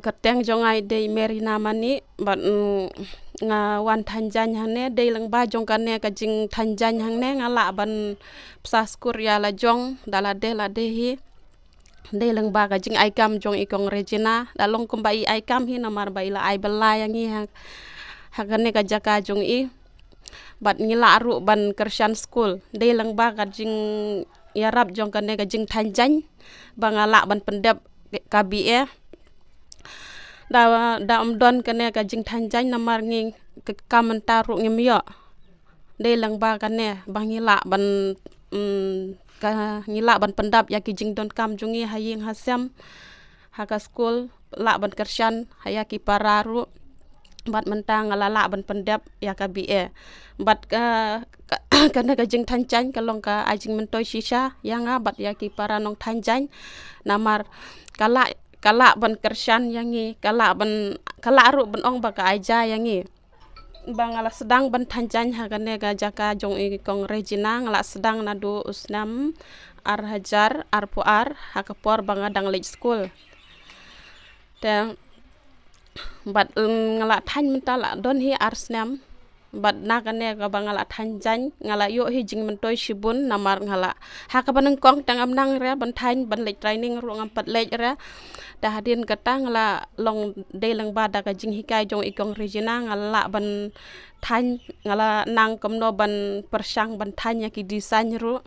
kateng jongai de merina mani bat nga wan thanjan hane de lang ba jong kane ka jing thanjan hane ngala ban psaskur ya la jong dala de hi de lang ba ka jing ai kam jong ikong Regina dalong kumbai ai kam hi namar bai la ai bela yang hi ha kane ka jaka jong i bat ngila ru ban Christian school de lang ba ka jing ya rap jong kane ka jing thanjan bangala ban pendep KBE da don kane ka jing thanjan namar ngi kamantaru ngim yo de lang ba kane bangila ban ka ngila ban pendap ya ki jing don kam jungi haying hasam haka school la ban Christian haya ki pararu bat mentang ngala ban pendap ya KBE bat kane ka jing thanjan kalong ka ajing mentoi shisha yang bat ya ki para nong thanjan namar kala ban Christian yangi kala ru ban ong ba ka aja yangi bangala sedang ban thanjan ha kane ga jaka jong i kong Regina ngala sedang nadu usnam ar hajar ar puar ha kapor banga dang lej school te bat ngala than mentala don hi ar snam bat na kane ka bangala thanjan ngala yo hi jing mentoi shibun namar ngala ha ka banang kong tang am nang re ban thain ban lej training ru ngam pat lej re da hadin kata ngala long de lang ba da ka jing hikai jong ikong Regina ngala ban thain ngala nang komno ban persang ban thain ya ki design ru